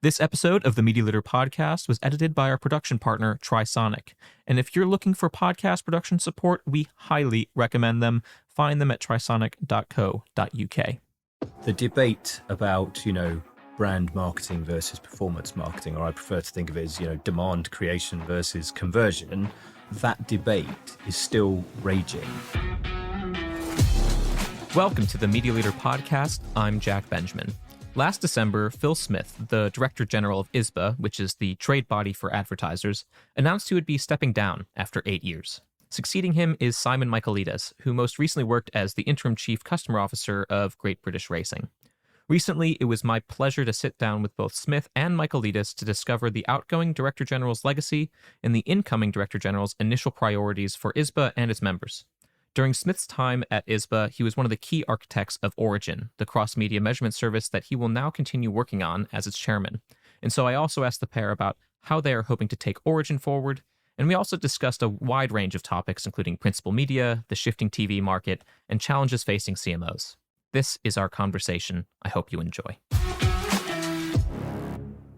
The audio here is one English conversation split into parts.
This episode of the Media Leader podcast was edited by our production partner, Trisonic. And if you're looking for podcast production support, we highly recommend them. Find them at trisonic.co.uk. The debate about, brand marketing versus performance marketing, or I prefer to think of it as, demand creation versus conversion, that debate is still raging. Welcome to the Media Leader podcast. I'm Jack Benjamin. Last December, Phil Smith, the Director General of Isba, which is the trade body for advertisers, announced he would be stepping down after 8 years. Succeeding him is Simon Michaelides, who most recently worked as the interim chief customer officer of Great British Racing. Recently, it was my pleasure to sit down with both Smith and Michaelides to discover the outgoing Director General's legacy and the incoming Director General's initial priorities for Isba and its members. During Smith's time at Isba, he was one of the key architects of Origin, the cross-media measurement service that he will now continue working on as its chairman. And so I also asked the pair about how they are hoping to take Origin forward, and we also discussed a wide range of topics, including principal media, the shifting TV market, and challenges facing CMOs. This is our conversation. I hope you enjoy.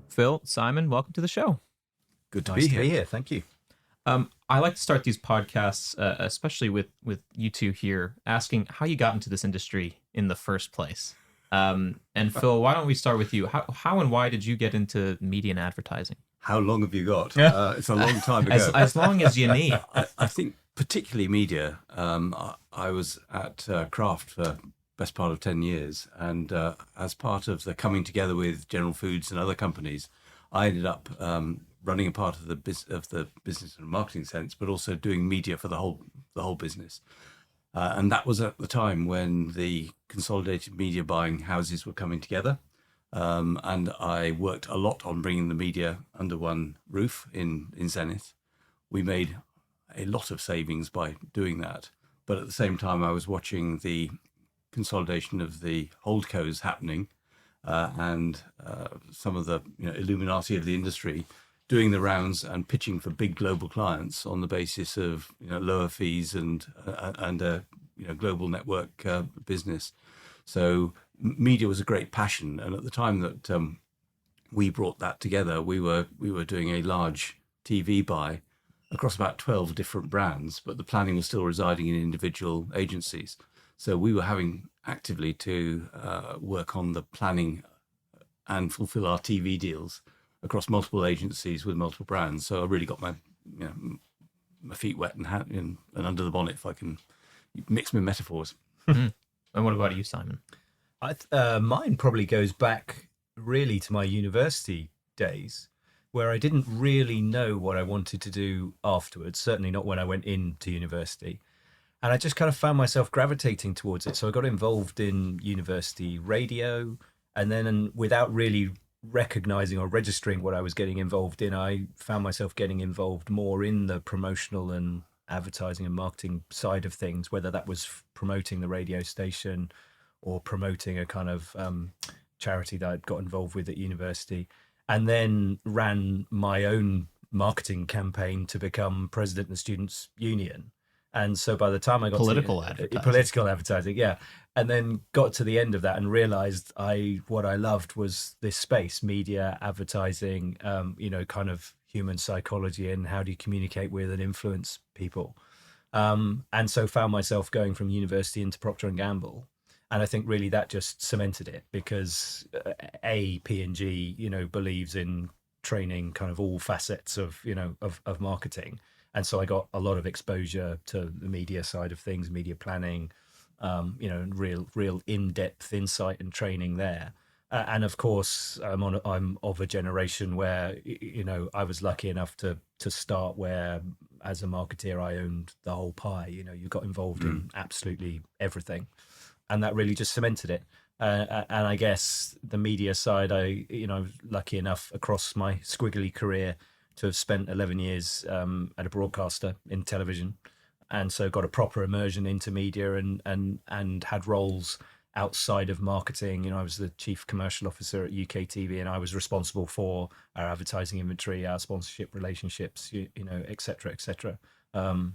Phil, Simon, welcome to the show. Good to be here. Thank you. I like to start these podcasts, especially with you two here, asking how you got into this industry in the first place. And Phil, why don't we start with you? How and why did you get into media and advertising? How long have you got? It's a long time ago. As long as you need. I think particularly media. I was at Kraft for best part of 10 years. And as part of the coming together with General Foods and other companies, I ended up running a part of the business and marketing sense, but also doing media for the whole business. And that was at the time when the consolidated media buying houses were coming together. And I worked a lot on bringing the media under one roof in Zenith. We made a lot of savings by doing that. But at the same time, I was watching the consolidation of the holdcos happening and some of the Illuminati of the industry doing the rounds and pitching for big global clients on the basis of lower fees and a global network business. So media was a great passion, and at the time that we brought that together, we were doing a large TV buy across about 12 different brands, but the planning was still residing in individual agencies. So we were having actively to work on the planning and fulfill our TV deals across multiple agencies with multiple brands. So I really got my feet wet and under the bonnet, if I can mix my metaphors. And what about you, Simon? Mine probably goes back really to my university days, where I didn't really know what I wanted to do afterwards, certainly not when I went into university. And I just kind of found myself gravitating towards it. So I got involved in university radio, and then without really recognizing or registering what I was getting involved in, I found myself getting involved more in the promotional and advertising and marketing side of things, whether that was promoting the radio station or promoting a kind of charity that I'd got involved with at university, and then ran my own marketing campaign to become president of the Students' Union. And so by the time I got political advertising, yeah, and then got to the end of that and realized what I loved was this space, media, advertising, kind of human psychology and how do you communicate with and influence people. And so found myself going from university into Procter & Gamble. And I think really that just cemented it because P&G, believes in training kind of all facets of marketing. And so I got a lot of exposure to the media side of things, media planning, real in-depth insight and training there. And of course, I'm of a generation where, I was lucky enough to start where, as a marketeer, I owned the whole pie. You got involved in absolutely everything. And that really just cemented it. And I guess the media side, I was lucky enough across my squiggly career to have spent 11 years at a broadcaster in television, and so got a proper immersion into media and had roles outside of marketing. I was the chief commercial officer at UK TV, and I was responsible for our advertising inventory, our sponsorship relationships, et cetera, et cetera.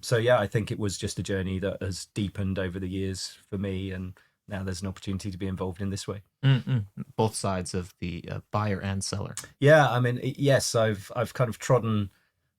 So yeah, I think it was just a journey that has deepened over the years for me, and now there's an opportunity to be involved in this way. Mm-mm. Both sides of the buyer and seller. Yeah, I mean, yes, I've kind of trodden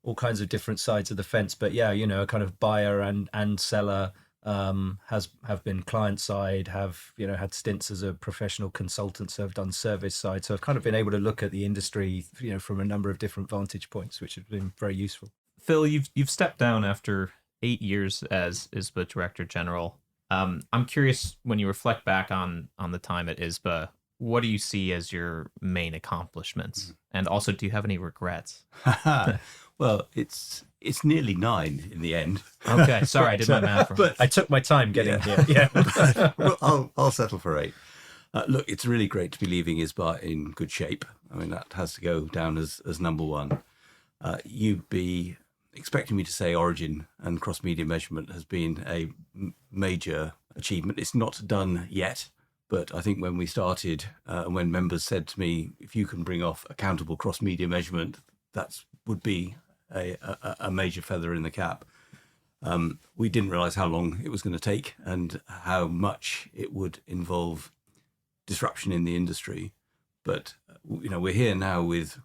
all kinds of different sides of the fence, but yeah, a kind of buyer and seller, have been client side, have had stints as a professional consultant, so I've done service side, so I've kind of been able to look at the industry from a number of different vantage points, which has been very useful. Phil, you've stepped down after 8 years as ISBA Director General. I'm curious, when you reflect back on the time at ISBA, what do you see as your main accomplishments? And also, do you have any regrets? Well, it's nearly 9 in the end. Okay, sorry, I did my math wrong. But I took my time getting here. Yeah. Well, I'll settle for 8. Look, it's really great to be leaving ISBA in good shape. I mean, that has to go down as number one. You'd be expecting me to say Origin and cross-media measurement has been a major achievement. It's not done yet, but I think when we started, and when members said to me, if you can bring off accountable cross-media measurement, that would be a major feather in the cap. We didn't realize how long it was going to take and how much it would involve disruption in the industry. But we're here now with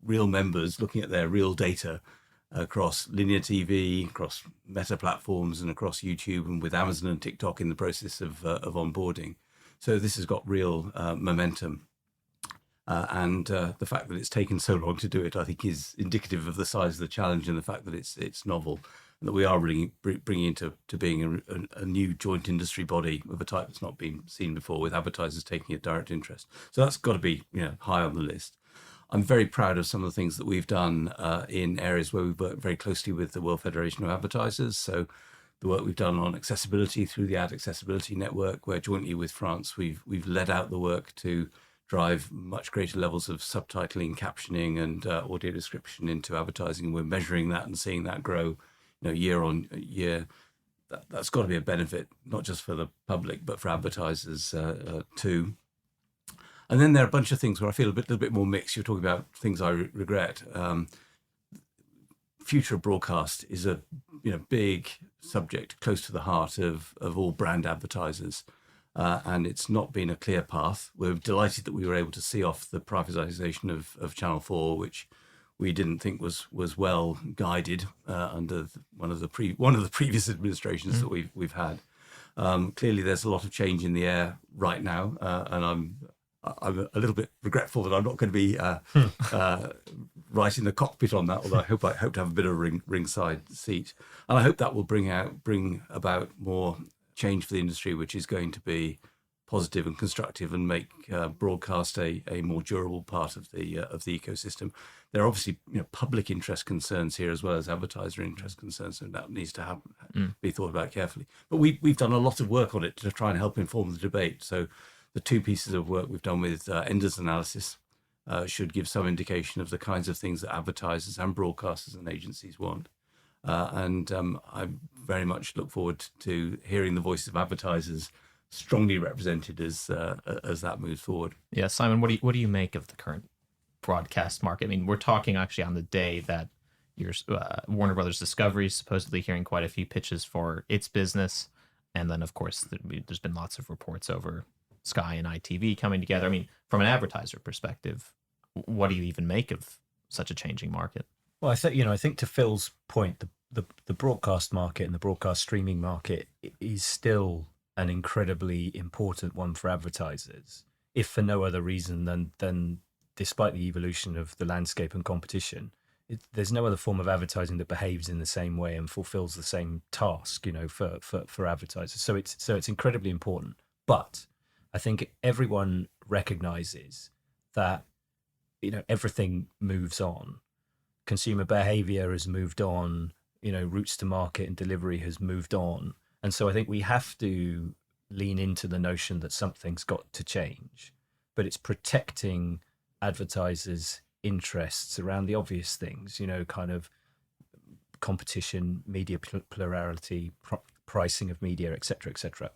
real members looking at their real data across linear TV, across Meta platforms, and across YouTube, and with Amazon and TikTok in the process of onboarding. So this has got real momentum. And the fact that it's taken so long to do it, I think, is indicative of the size of the challenge and the fact that it's novel, and that we are really bringing into being a new joint industry body of a type that's not been seen before, with advertisers taking a direct interest. So that's got to be high on the list. I'm very proud of some of the things that we've done in areas where we've worked very closely with the World Federation of Advertisers. So the work we've done on accessibility through the Ad Accessibility Network, where jointly with France, we've led out the work to drive much greater levels of subtitling, captioning, and audio description into advertising. And we're measuring that and seeing that grow, year on year. That's got to be a benefit, not just for the public, but for advertisers too. And then there are a bunch of things where I feel a little bit more mixed. You're talking about things I regret. Future of broadcast is a big subject close to the heart of all brand advertisers. And it's not been a clear path. We're delighted that we were able to see off the privatization of Channel 4, which we didn't think was well guided under one of the previous administrations that we've had. Clearly, there's a lot of change in the air right now, and I'm a little bit regretful that I'm not going to be right in the cockpit on that. Although I hope to have a bit of a ringside seat, and I hope that will bring about more change for the industry, which is going to be positive and constructive and make broadcast a more durable part of the ecosystem. There are obviously public interest concerns here as well as advertiser interest concerns, and that needs to be thought about carefully. But we've done a lot of work on it to try and help inform the debate. So the 2 pieces of work we've done with Enders analysis should give some indication of the kinds of things that advertisers and broadcasters and agencies want. And I very much look forward to hearing the voices of advertisers strongly represented as that moves forward. Yeah, Simon, what do you make of the current broadcast market? I mean, we're talking actually on the day that your Warner Brothers Discovery is supposedly hearing quite a few pitches for its business, and then of course there's been lots of reports over Sky and ITV coming together. I mean, from an advertiser perspective, what do you even make of such a changing market? Well, I think to Phil's point, the broadcast market and the broadcast streaming market is still an incredibly important one for advertisers, if for no other reason than despite the evolution of the landscape and competition, there's no other form of advertising that behaves in the same way and fulfills the same task, for advertisers. So it's incredibly important. But I think everyone recognizes that, everything moves on. Consumer behavior has moved on, routes to market and delivery has moved on. And so I think we have to lean into the notion that something's got to change, but it's protecting advertisers' interests around the obvious things, kind of competition, media plurality, pricing of media, et cetera, et cetera.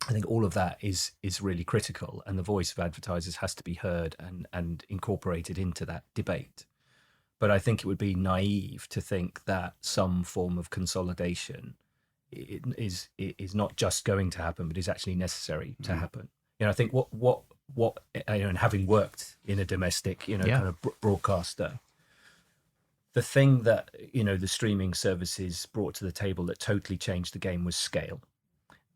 I think all of that is really critical, and the voice of advertisers has to be heard and incorporated into that debate. But I think it would be naive to think that some form of consolidation is not just going to happen, but is actually necessary to happen. I think what and having worked in a domestic, kind of broadcaster, the thing that the streaming services brought to the table that totally changed the game was scale.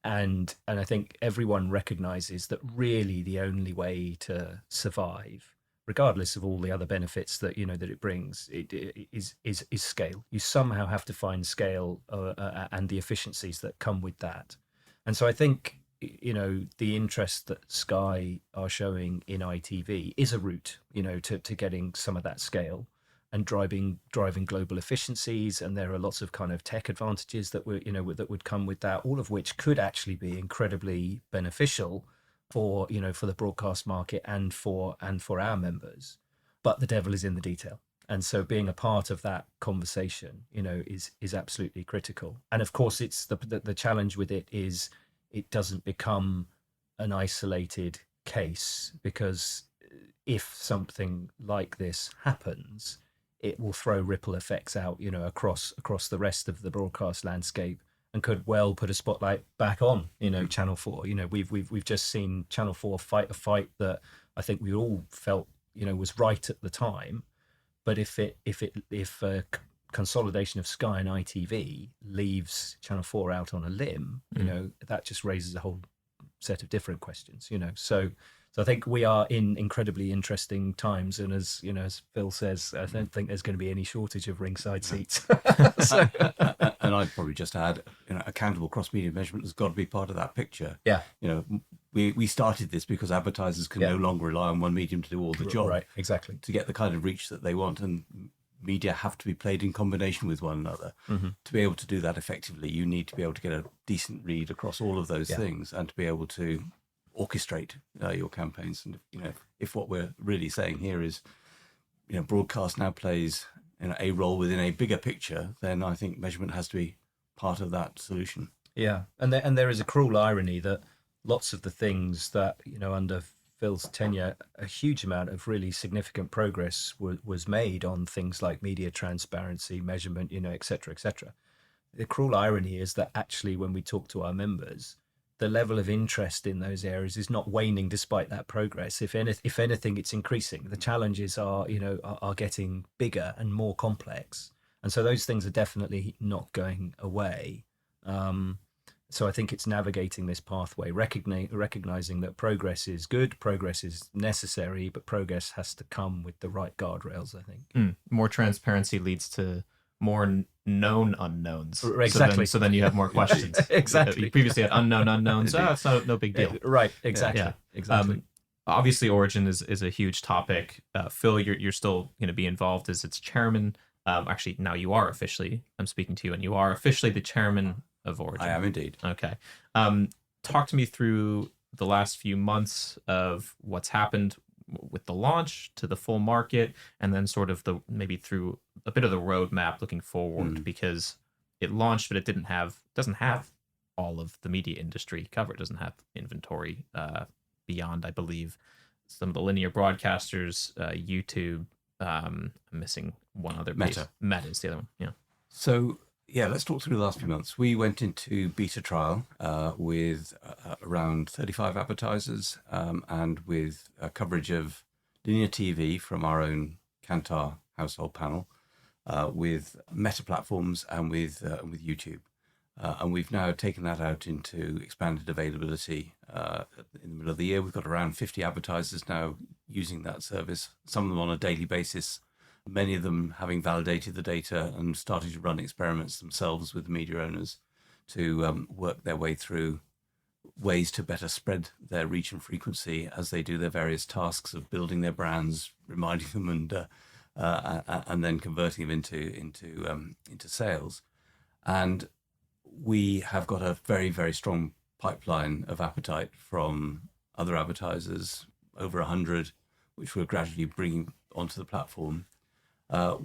And I think everyone recognizes that really the only way to survive, regardless of all the other benefits that that it brings, is scale. You somehow have to find scale and the efficiencies that come with that. And so I think the interest that Sky are showing in ITV is a route to getting some of that scale and driving global efficiencies. And there are lots of kind of tech advantages that that would come with that, all of which could actually be incredibly beneficial for for the broadcast market and for our members. But the devil is in the detail, and so being a part of that conversation is absolutely critical. And of course, it's the challenge with it is it doesn't become an isolated case, because if something like this happens, it will throw ripple effects out across the rest of the broadcast landscape, and could well put a spotlight back on Channel 4. We've just seen Channel 4 fight a fight that I think we all felt was right at the time. But if consolidation of Sky and ITV leaves Channel 4 out on a limb, that just raises a whole set of different questions. So I think we are in incredibly interesting times, and as Phil says, I don't think there's going to be any shortage of ringside seats. And I'd probably just add, accountable cross-media measurement has got to be part of that picture. Yeah. We started this because advertisers can no longer rely on one medium to do all the job. Right, exactly. To get the kind of reach that they want, and media have to be played in combination with one another. To be able to do that effectively, you need to be able to get a decent read across all of those things, and to be able to orchestrate your campaigns. And if what we're really saying here is broadcast now plays a role within a bigger picture, then I think measurement has to be part of that solution. Yeah, and there is a cruel irony that lots of the things that under Phil's tenure, a huge amount of really significant progress was made on things like media transparency, measurement, et cetera, et cetera. The cruel irony is that actually when we talk to our members, the level of interest in those areas is not waning despite that progress. If anything, it's increasing. The challenges are getting bigger and more complex. And so those things are definitely not going away. So I think it's navigating this pathway, recognizing that progress is good, progress is necessary, but progress has to come with the right guardrails, I think. More transparency leads to more known unknowns. Exactly. So then you have more questions. Exactly. You previously had unknown unknowns. It's no big deal. Right. Exactly. Yeah. Exactly. Obviously, Origin is a huge topic. Phil, you're still going to be involved as its chairman. Actually, now you are officially. I'm speaking to you, and you are officially the chairman of Origin. I am indeed. Okay. Talk to me through the last few months of what's happened with the launch to the full market, and then sort of maybe through a bit of the roadmap looking forward, because it launched, but it doesn't have all of the media industry covered. It doesn't have inventory beyond, I believe, some of the linear broadcasters, YouTube. I'm missing one other piece. Meta is the other one. Yeah. So let's talk through the last few months. We went into beta trial with around 35 advertisers, and with coverage of linear TV from our own Kantar household panel, with Meta platforms, and with YouTube. And we've now taken that out into expanded availability in the middle of the year. We've got around 50 advertisers now using that service, some of them on a daily basis, many of them having validated the data and starting to run experiments themselves with the media owners to work their way through ways to better spread their reach and frequency as they do their various tasks of building their brands, reminding them, and then converting them into sales. And we have got a very, very strong pipeline of appetite from other advertisers, over 100, which we're gradually bringing onto the platform.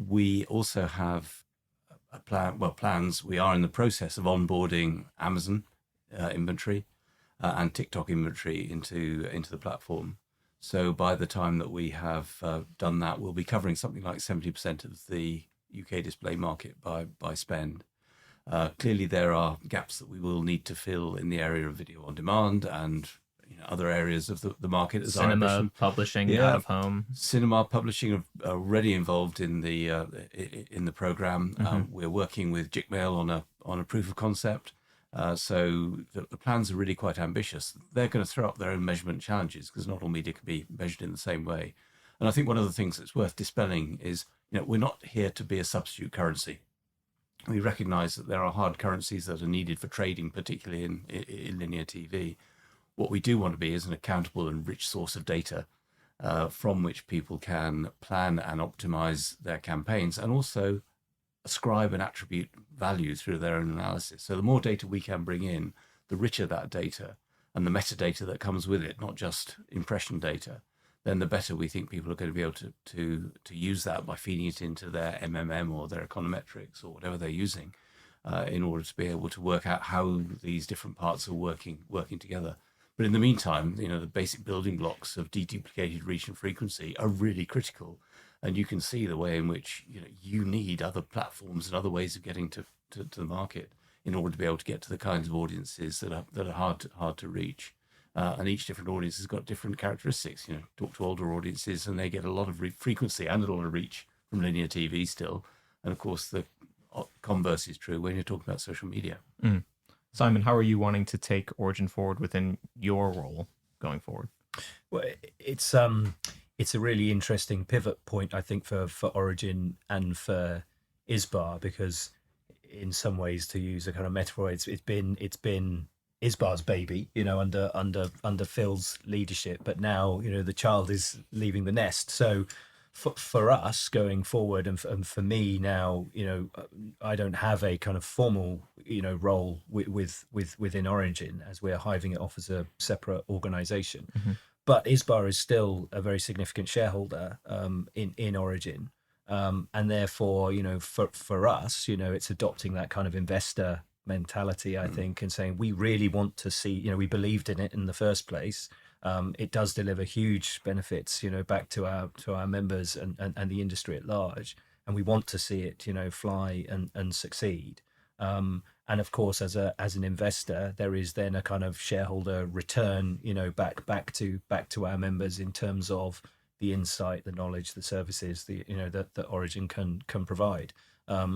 We also have plans. We are in the process of onboarding Amazon inventory and TikTok inventory into the platform. So by the time that we have done that, we'll be covering something like 70% of the UK display market by spend. Clearly, there are gaps that we will need to fill in the area of video on demand and other areas of the market. As our Cinema, ambition. publishing, out of home. Cinema publishing are already involved in the program. We're working with Jigmail on a proof of concept. So the plans are really quite ambitious. They're going to throw up their own measurement challenges because not all media can be measured in the same way. And I think one of the things that's worth dispelling is, we're not here to be a substitute currency. We recognize that there are hard currencies that are needed for trading, particularly in linear TV. What we do want to be is an accountable and rich source of data from which people can plan and optimize their campaigns and also ascribe and attribute value through their own analysis. So the more data we can bring in, the richer that data and the metadata that comes with it, not just impression data, then the better we think people are going to be able to use that by feeding it into their MMM or their econometrics or whatever they're using in order to be able to work out how these different parts are working together. But in the meantime, the basic building blocks of deduplicated reach and frequency are really critical. And you can see the way in which you need other platforms and other ways of getting to the market in order to be able to get to the kinds of audiences that are hard to reach. And each different audience has got different characteristics. Talk to older audiences and they get a lot of frequency and a lot of reach from linear TV still. And of course, the converse is true when you're talking about social media. Simon, how are you wanting to take Origin forward within your role going forward? Well, it's a really interesting pivot point, I think, for Origin and for Isba, because in some ways, to use a kind of metaphor, it's been Isba's baby, under Phil's leadership, but now the child is leaving the nest. So for us going forward, and for me now, I don't have a kind of formal role within Origin, as we're hiving it off as a separate organization. But Isba is still a very significant shareholder in Origin, and therefore for us it's adopting that kind of investor mentality, I think, and saying we really want to see, we believed in it in the first place. It does deliver huge benefits, back to our members and the industry at large, and we want to see it, fly and succeed. And of course, as an investor, there is then a kind of shareholder return, back to our members in terms of the insight, the knowledge, the services, that Origin can provide.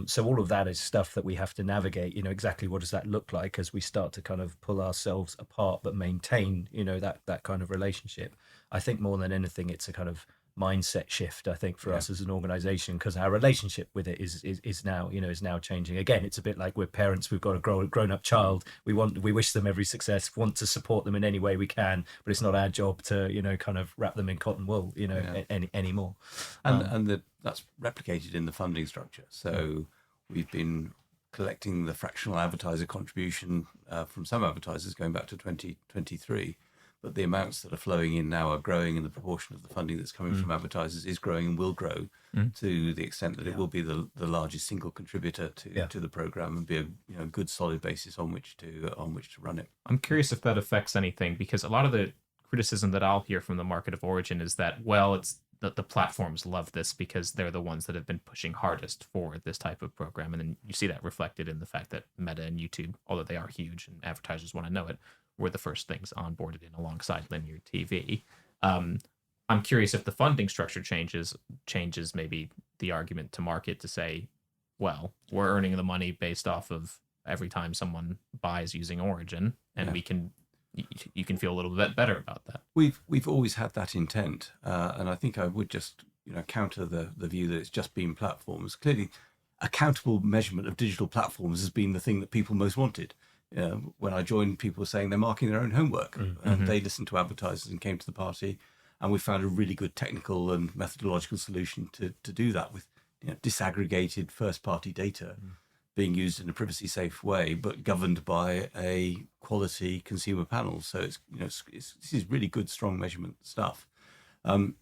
So all of that is stuff that we have to navigate. Exactly what does that look like as we start to kind of pull ourselves apart, but maintain, that kind of relationship. I think more than anything, it's a kind of mindset shift, I think, for us as an organization, because our relationship with it is now changing. Again, it's a bit like we're parents. We've got a grown up child. We wish them every success, want to support them in any way we can, but it's not our job to kind of wrap them in cotton wool anymore. And that's replicated in the funding structure. So we've been collecting the fractional advertiser contribution from some advertisers going back to 2023. But the amounts that are flowing in now are growing, and the proportion of the funding that's coming from advertisers is growing and will grow to the extent that it will be the largest single contributor to the program and be a good solid basis on which to run it. I'm curious if that affects anything, because a lot of the criticism that I'll hear from the market of Origin is that, it's that the platforms love this because they're the ones that have been pushing hardest for this type of program. And then you see that reflected in the fact that Meta and YouTube, although they are huge and advertisers want to know it, were the first things onboarded in alongside linear TV. I'm curious if the funding structure changes maybe the argument to market to say, well, we're earning the money based off of every time someone buys using Origin, and you can feel a little bit better about that. We've always had that intent, and I think I would just counter the view that it's just been platforms. Clearly, accountable measurement of digital platforms has been the thing that people most wanted. When I joined, people were saying they're marking their own homework, and they listened to advertisers and came to the party, and we found a really good technical and methodological solution to do that with disaggregated first-party data being used in a privacy-safe way, but governed by a quality consumer panel. So it's this is really good, strong measurement stuff. I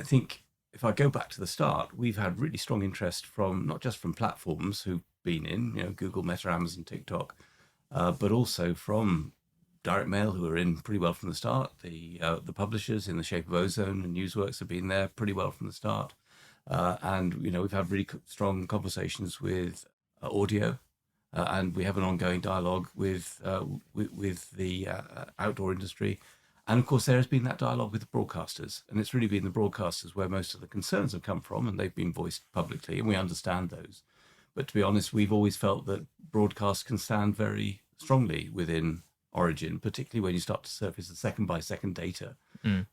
think if I go back to the start, we've had really strong interest from not just from platforms who've been in, Google, Meta, Amazon, TikTok, but also from direct mail, who are in pretty well from the start. The publishers in the shape of Ozone and Newsworks have been there pretty well from the start. And we've had really strong conversations with audio and we have an ongoing dialogue with the outdoor industry. And of course, there has been that dialogue with the broadcasters, and it's really been the broadcasters where most of the concerns have come from, and they've been voiced publicly, and we understand those. But to be honest, we've always felt that broadcast can stand very strongly within Origin, particularly when you start to surface the second by second data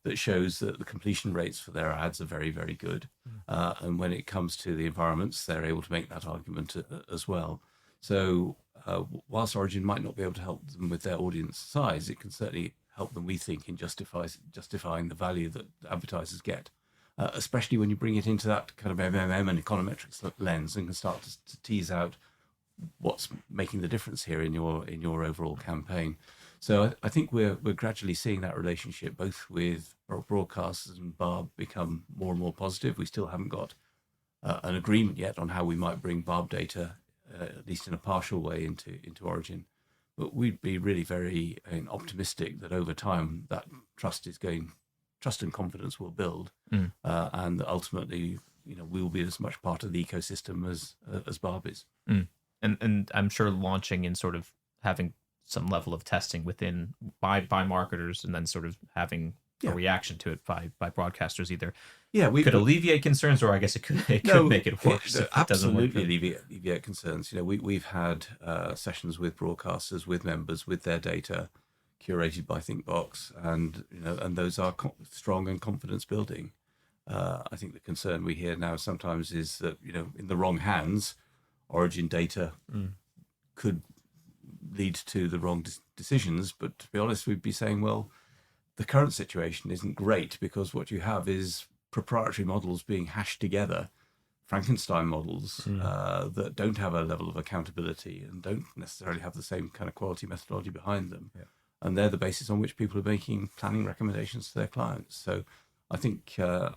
that shows that the completion rates for their ads are very, very good. And when it comes to the environments, they're able to make that argument as well. So whilst Origin might not be able to help them with their audience size, it can certainly help them, we think, in justifying the value that advertisers get, especially when you bring it into that kind of MMM and econometrics lens and can start to tease out what's making the difference here in your overall campaign. So I think we're gradually seeing that relationship both with broadcasters and Barb become more and more positive. We still haven't got an agreement yet on how we might bring Barb data, at least in a partial way, into Origin. But we'd be really very optimistic that over time that trust and confidence will build, and that ultimately, we will be as much part of the ecosystem as Barb is. And I'm sure launching and sort of having some level of testing within by marketers, and then sort of having a reaction to it by broadcasters either we could alleviate concerns, or I guess it could make it worse. If it doesn't work. Absolutely alleviate concerns. We've had sessions with broadcasters, with members, with their data curated by Thinkbox, and those are strong and confidence building. I think the concern we hear now sometimes is that in the wrong hands, Origin data could lead to the wrong decisions. But to be honest, we'd be saying, well, the current situation isn't great because what you have is proprietary models being hashed together, Frankenstein models that don't have a level of accountability and don't necessarily have the same kind of quality methodology behind them. Yeah. And they're the basis on which people are making planning recommendations to their clients. So I think the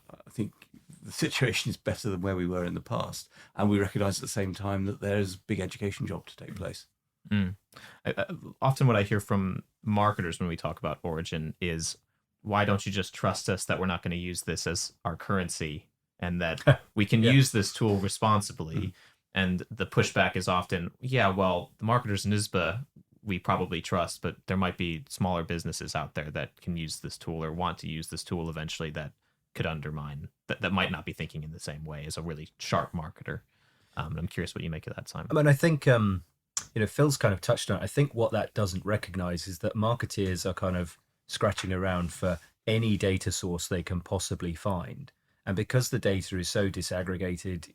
situation is better than where we were in the past, and we recognise at the same time that there's a big education job to take place. Often what I hear from marketers when we talk about Origin is, why don't you just trust us that we're not going to use this as our currency and that we can use this tool responsibly? And the pushback is often, well, the marketers in Isba we probably trust, but there might be smaller businesses out there that can use this tool or want to use this tool eventually that could undermine, that might not be thinking in the same way as a really sharp marketer. I'm curious what you make of that, Simon. I mean, I think, Phil's kind of touched on it. I think what that doesn't recognize is that marketeers are kind of scratching around for any data source they can possibly find. And because the data is so disaggregated,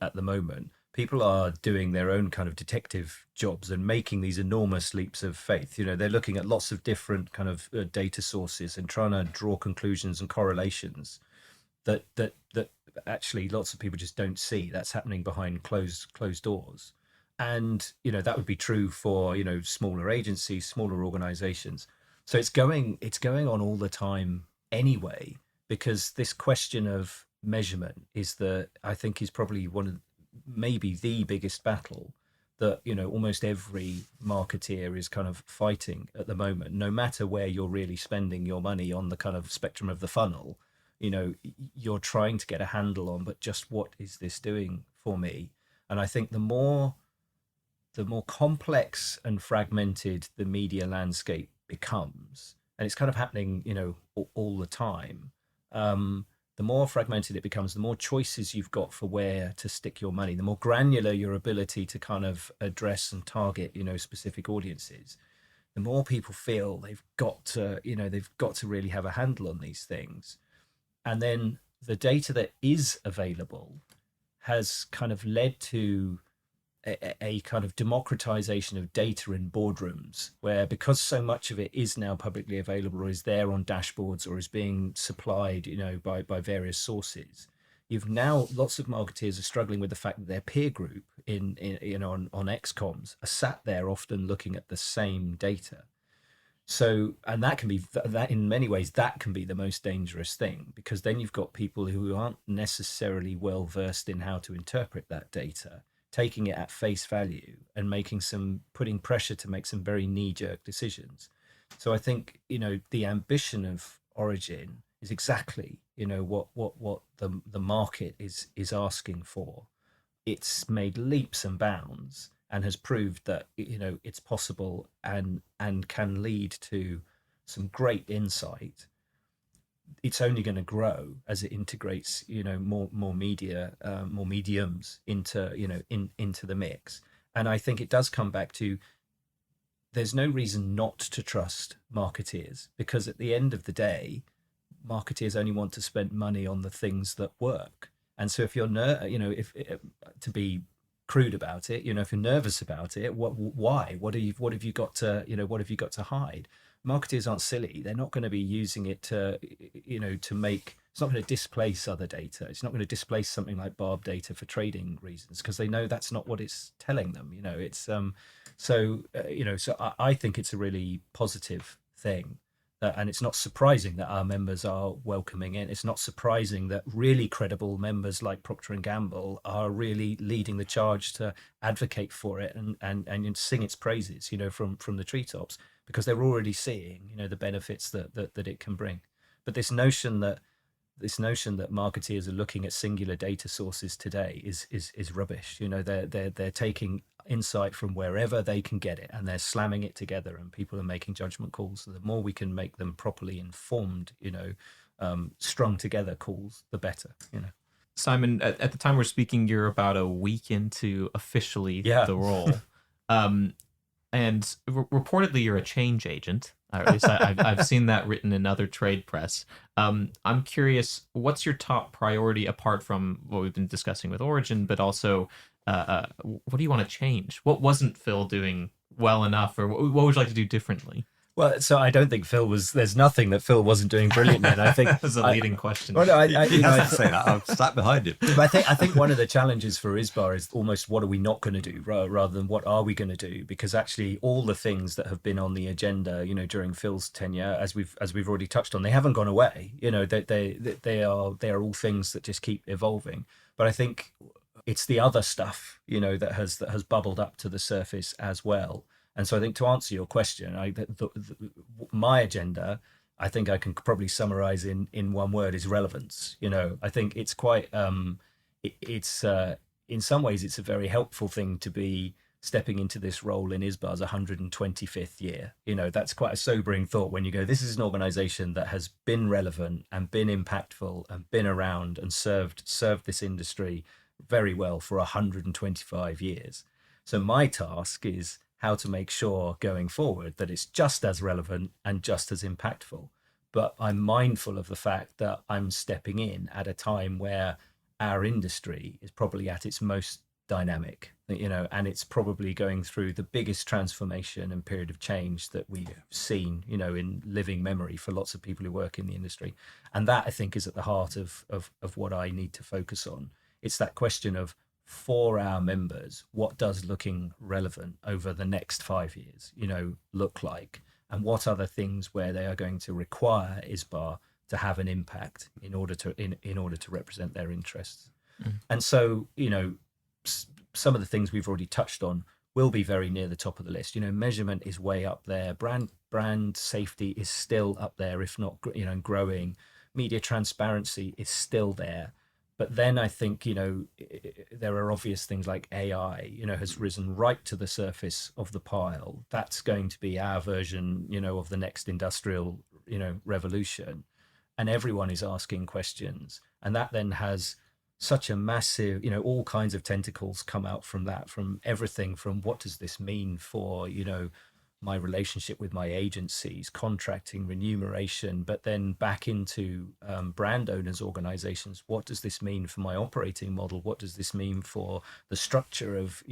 at the moment, people are doing their own kind of detective jobs and making these enormous leaps of faith. They're looking at lots of different kind of data sources and trying to draw conclusions and correlations that actually lots of people just don't see. That's happening behind closed doors. And, that would be true for, smaller agencies, smaller organizations. So it's going on all the time anyway, because this question of measurement is probably maybe the biggest battle that, almost every marketeer is kind of fighting at the moment. No matter where you're really spending your money on the kind of spectrum of the funnel, you're trying to get a handle on, but just what is this doing for me? And I think the more complex and fragmented the media landscape becomes, and it's kind of happening, all the time, the more fragmented it becomes, the more choices you've got for where to stick your money, the more granular your ability to kind of address and target, specific audiences, the more people feel they've got to really have a handle on these things. And then the data that is available has kind of led to a kind of democratization of data in boardrooms, where because so much of it is now publicly available or is there on dashboards or is being supplied, by various sources, you've now lots of marketeers are struggling with the fact that their peer group on XComs are sat there often looking at the same data. So, and that can be that in many ways that can be the most dangerous thing, because then you've got people who aren't necessarily well versed in how to interpret that data, taking it at face value and putting pressure to make some very knee-jerk decisions. So I think, the ambition of Origin is exactly, what the market is asking for. It's made leaps and bounds, and has proved that it's possible and can lead to some great insight, it's only going to grow as it integrates more media, more mediums into into the mix. And I think it does come back to, there's no reason not to trust marketeers, because at the end of the day, marketeers only want to spend money on the things that work. And so if you're if to be crude about it, if you're nervous about it, why, what have you got to hide? Marketeers aren't silly. They're not going to be using it to make, it's not going to displace other data. It's not going to displace something like barb data for trading reasons, because they know that's not what it's telling them. So I think it's a really positive thing. And it's not surprising that our members are welcoming it. It's not surprising that really credible members like Procter and Gamble are really leading the charge to advocate for it and sing its praises, from the treetops, because they're already seeing, the benefits that it can bring. But this notion that marketeers are looking at singular data sources today is rubbish. They're taking insight from wherever they can get it, and they're slamming it together, and people are making judgment calls. So the more we can make them properly informed, strung together calls, the better. Simon, at the time we're speaking, you're about a week into officially the role. And reportedly you're a change agent. Or at least I've seen that written in other trade press. I'm curious, what's your top priority apart from what we've been discussing with Origin, but also what do you want to change? What wasn't Phil doing well enough, or what would you like to do differently? Well, so I don't think there's nothing that Phil wasn't doing brilliantly. And I think that was a leading question. Well, no, I say that. I'm sat behind him. But I think one of the challenges for Isba is almost, what are we not going to do, rather than what are we going to do? Because actually, all the things that have been on the agenda, during Phil's tenure, as we've already touched on, they haven't gone away. They are all things that just keep evolving. But I think it's the other stuff, that has bubbled up to the surface as well. And so I think, to answer your question, my agenda, I think I can probably summarize in one word, is relevance. I think it's quite, it's in some ways, it's a very helpful thing to be stepping into this role in Isba's 125th year. That's quite a sobering thought when you go, this is an organization that has been relevant and been impactful and been around and served this industry very well for 125 years. So my task is how to make sure going forward that it's just as relevant and just as impactful. But I'm mindful of the fact that I'm stepping in at a time where our industry is probably at its most dynamic, and it's probably going through the biggest transformation and period of change that we've seen, in living memory for lots of people who work in the industry. And that, I think, is at the heart of what I need to focus on. It's that question of, for our members, what does looking relevant over the next 5 years, look like? And what are the things where they are going to require Isba to have an impact in order to represent their interests? And so, some of the things we've already touched on will be very near the top of the list. Measurement is way up there. Brand safety is still up there, if not, growing. Media transparency is still there. But then I think, there are obvious things like AI, has risen right to the surface of the pile. That's going to be our version, of the next industrial, revolution. And everyone is asking questions. And that then has such a massive, all kinds of tentacles come out from that, from everything from, what does this mean for, my relationship with my agencies, contracting, remuneration, but then back into brand owners' organizations. What does this mean for my operating model? What does this mean for the structure of,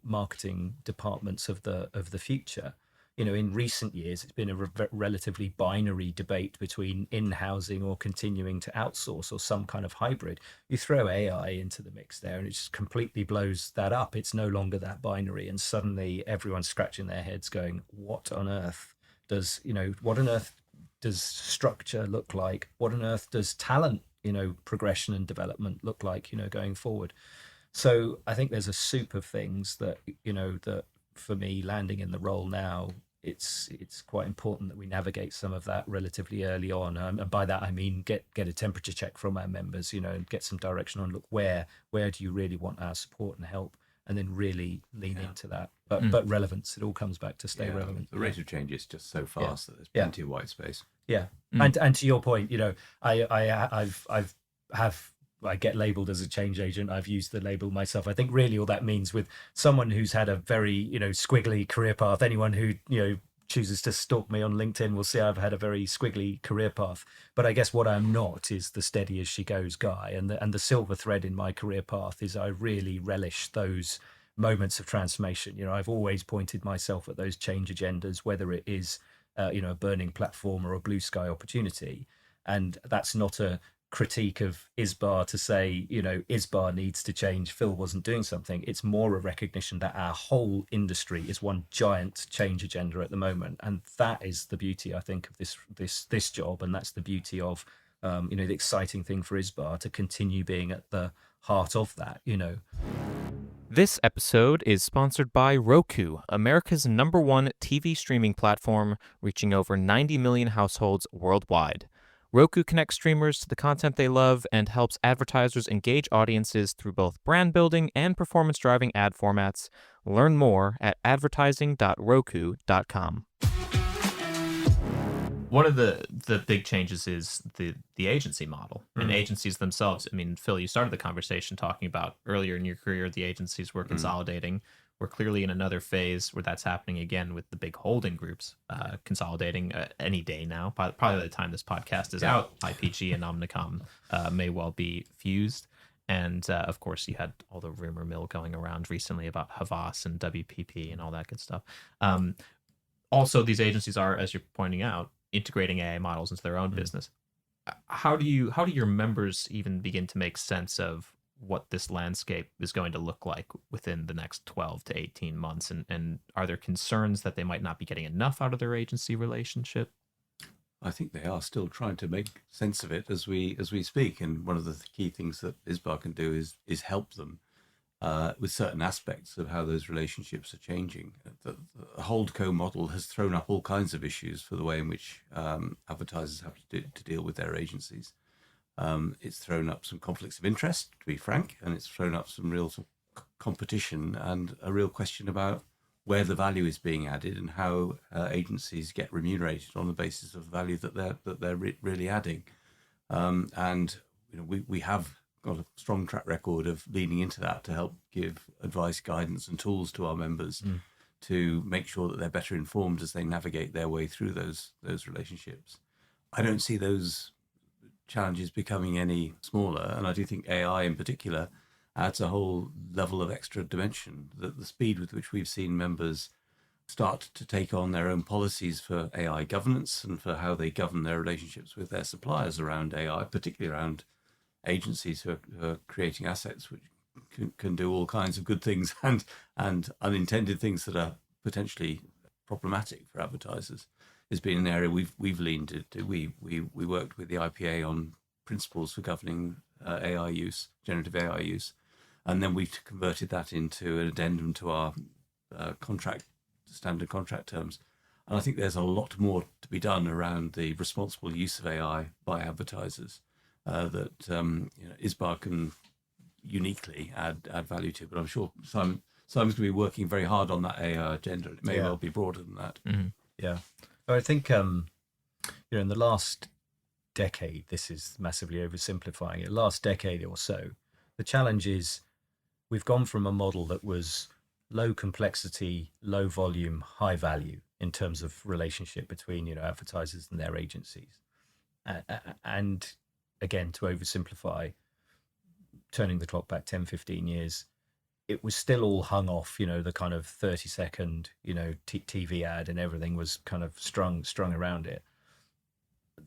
marketing departments of the future? In recent years, it's been a relatively binary debate between in-housing or continuing to outsource or some kind of hybrid. You throw AI into the mix there and it just completely blows that up. It's no longer that binary. And suddenly everyone's scratching their heads going, what on earth does structure look like? What on earth does talent, progression and development look like, going forward? So I think there's a soup of things that, that for me, landing in the role now, it's quite important that we navigate some of that relatively early on, and by that I mean get a temperature check from our members, and get some direction on, look, where do you really want our support and help, and then really lean into that. But relevance, it all comes back to stay relevant. The rate of change is just so fast that there's plenty of white space. Yeah, and to your point, I get labeled as a change agent. I've used the label myself. I think really all that means, with someone who's had a very squiggly career path, anyone who chooses to stalk me on LinkedIn will see I've had a very squiggly career path. But I guess what I'm not is the steady as she goes guy. And the silver thread in my career path is I really relish those moments of transformation. I've always pointed myself at those change agendas, whether it is a burning platform or a blue sky opportunity. And that's not a critique of Isba to say, Isba needs to change, Phil wasn't doing something. It's more a recognition that our whole industry is one giant change agenda at the moment. And that is the beauty, I think, of this job. And that's the beauty of, the exciting thing for Isba to continue being at the heart of that, This episode is sponsored by Roku, America's #1 TV streaming platform, reaching over 90 million households worldwide. Roku connects streamers to the content they love and helps advertisers engage audiences through both brand building and performance-driving ad formats. Learn more at advertising.roku.com. One of the big changes is the agency model and agencies themselves. I mean, Phil, you started the conversation talking about earlier in your career, the agencies were consolidating. We're clearly in another phase where that's happening again with the big holding groups consolidating any day now. Probably by the time this podcast is out, IPG and Omnicom may well be fused. And of course, you had all the rumor mill going around recently about Havas and WPP and all that good stuff. Also, these agencies are, as you're pointing out, integrating AI models into their own business. How do your members even begin to make sense of what this landscape is going to look like within the next 12 to 18 months? And are there concerns that they might not be getting enough out of their agency relationship? I think they are still trying to make sense of it as we speak. And one of the key things that Isba can do is help them with certain aspects of how those relationships are changing. The holdco model has thrown up all kinds of issues for the way in which advertisers have to deal with their agencies. It's thrown up some conflicts of interest, to be frank, and it's thrown up some real competition and a real question about where the value is being added and how agencies get remunerated on the basis of the value that they're really adding. And we have got a strong track record of leaning into that to help give advice, guidance, and tools to our members to make sure that they're better informed as they navigate their way through those relationships. I don't see those challenges becoming any smaller, and I do think AI in particular adds a whole level of extra dimension. The speed with which we've seen members start to take on their own policies for AI governance and for how they govern their relationships with their suppliers around AI, particularly around agencies who are creating assets which can do all kinds of good things and unintended things that are potentially problematic for advertisers, has been an area we've leaned into. We worked with the IPA on principles for governing AI use, generative AI use, and then we converted that into an addendum to our standard contract terms. And I think there's a lot more to be done around the responsible use of AI by advertisers that Isba can uniquely add value to. But I'm sure Simon's going to be working very hard on that AI agenda. It may well be broader than that. Mm-hmm. Yeah. I think, in the last decade, this is massively oversimplifying it, last decade or so, the challenge is we've gone from a model that was low complexity, low volume, high value in terms of relationship between, advertisers and their agencies. And again, to oversimplify, turning the clock back 10, 15 years, it was still all hung off, the kind of 30-second, TV ad, and everything was kind of strung around it.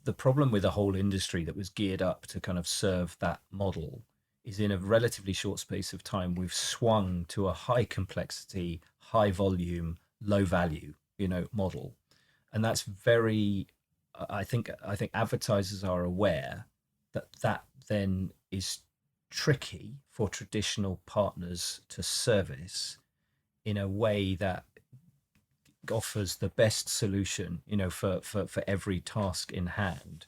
The problem with the whole industry that was geared up to kind of serve that model is in a relatively short space of time, we've swung to a high complexity, high volume, low value, model. And that's very, I think advertisers are aware that then is tricky for traditional partners to service in a way that offers the best solution, for every task in hand.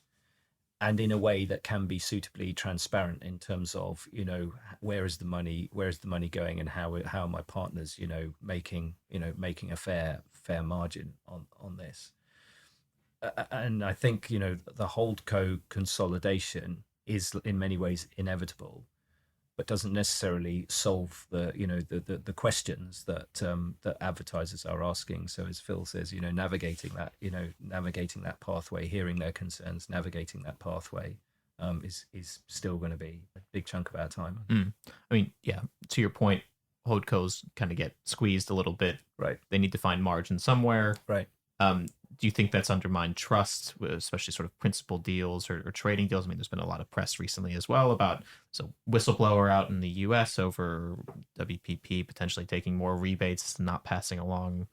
and in a way that can be suitably transparent in terms of, where is the money going, and how are my partners, making a fair margin on this. And I think, the holdco consolidation is in many ways inevitable, but doesn't necessarily solve the questions that advertisers are asking. So as Phil says, navigating that pathway, hearing their concerns, navigating that pathway is still going to be a big chunk of our time. I mean, yeah, to your point, holdcos kind of get squeezed a little bit. Right. They need to find margin somewhere. Right. Do you think that's undermined trust, especially sort of principal deals or trading deals? I mean, there's been a lot of press recently as well about whistleblower out in the U.S. over WPP potentially taking more rebates and not passing along